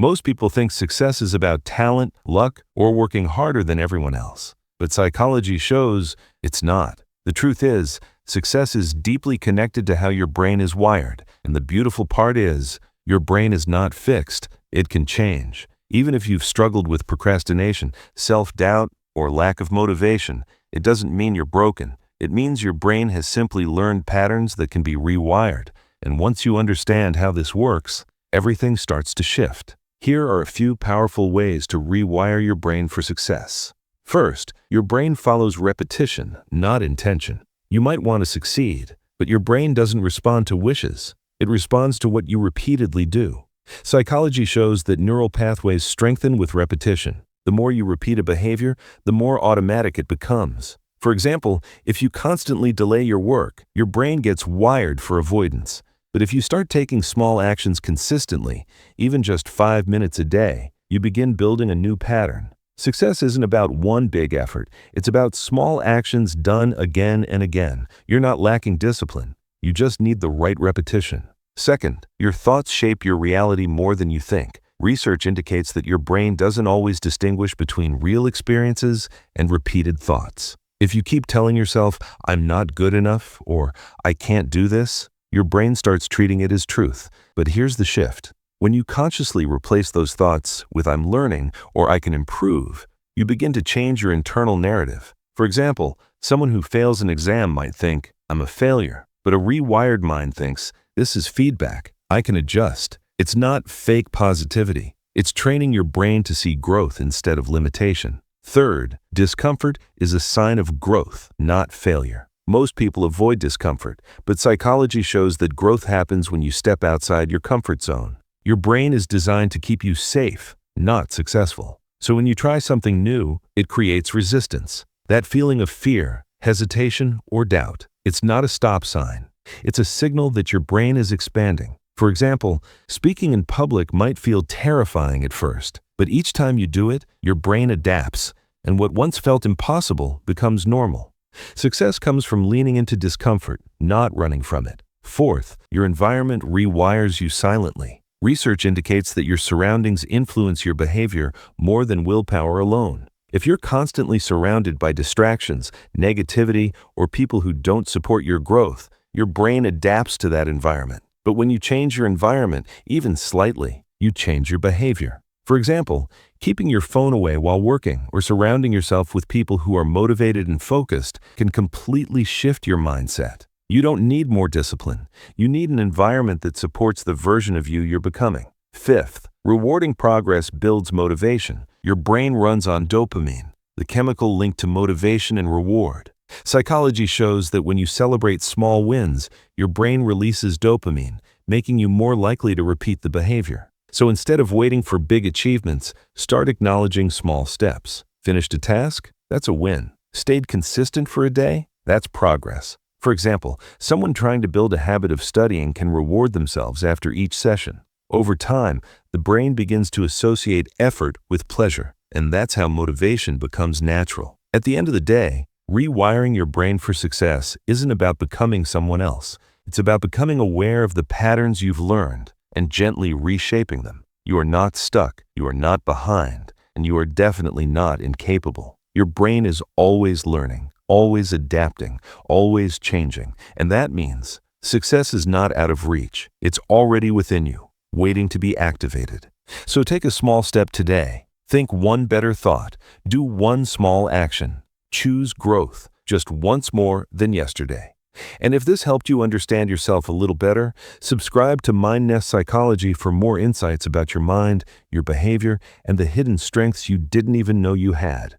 Most people think success is about talent, luck, or working harder than everyone else. But psychology shows it's not. The truth is, success is deeply connected to how your brain is wired. And the beautiful part is, your brain is not fixed. It can change. Even if you've struggled with procrastination, self-doubt, or lack of motivation, it doesn't mean you're broken. It means your brain has simply learned patterns that can be rewired. And once you understand how this works, everything starts to shift. Here are a few powerful ways to rewire your brain for success. First, your brain follows repetition, not intention. You might want to succeed, but your brain doesn't respond to wishes. It responds to what you repeatedly do. Psychology shows that neural pathways strengthen with repetition. The more you repeat a behavior, the more automatic it becomes. For example, if you constantly delay your work, your brain gets wired for avoidance. But if you start taking small actions consistently, even just 5 minutes a day, you begin building a new pattern. Success isn't about one big effort. It's about small actions done again and again. You're not lacking discipline. You just need the right repetition. Second, your thoughts shape your reality more than you think. Research indicates that your brain doesn't always distinguish between real experiences and repeated thoughts. If you keep telling yourself, "I'm not good enough," or "I can't do this," your brain starts treating it as truth. But here's the shift. When you consciously replace those thoughts with "I'm learning" or "I can improve," you begin to change your internal narrative. For example, someone who fails an exam might think, "I'm a failure," but a rewired mind thinks, "This is feedback. I can adjust." It's not fake positivity. It's training your brain to see growth instead of limitation. Third, discomfort is a sign of growth, not failure. Most people avoid discomfort, but psychology shows that growth happens when you step outside your comfort zone. Your brain is designed to keep you safe, not successful. So when you try something new, it creates resistance. That feeling of fear, hesitation, or doubt, it's not a stop sign. It's a signal that your brain is expanding. For example, speaking in public might feel terrifying at first, but each time you do it, your brain adapts, and what once felt impossible becomes normal. Success comes from leaning into discomfort, not running from it. Fourth, your environment rewires you silently. Research indicates that your surroundings influence your behavior more than willpower alone. If you're constantly surrounded by distractions, negativity, or people who don't support your growth, your brain adapts to that environment. But when you change your environment, even slightly, you change your behavior. For example, keeping your phone away while working or surrounding yourself with people who are motivated and focused can completely shift your mindset. You don't need more discipline. You need an environment that supports the version of you you're becoming. Fifth, rewarding progress builds motivation. Your brain runs on dopamine, the chemical linked to motivation and reward. Psychology shows that when you celebrate small wins, your brain releases dopamine, making you more likely to repeat the behavior. So instead of waiting for big achievements, start acknowledging small steps. Finished a task? That's a win. Stayed consistent for a day? That's progress. For example, someone trying to build a habit of studying can reward themselves after each session. Over time, the brain begins to associate effort with pleasure, and that's how motivation becomes natural. At the end of the day, rewiring your brain for success isn't about becoming someone else. It's about becoming aware of the patterns you've learned and gently reshaping them. You are not stuck, you are not behind, and you are definitely not incapable. Your brain is always learning, always adapting, always changing, and that means success is not out of reach. It's already within you, waiting to be activated. So take a small step today. Think one better thought. Do one small action. Choose growth, just once more than yesterday. And if this helped you understand yourself a little better, subscribe to MindNest Psychology for more insights about your mind, your behavior, and the hidden strengths you didn't even know you had.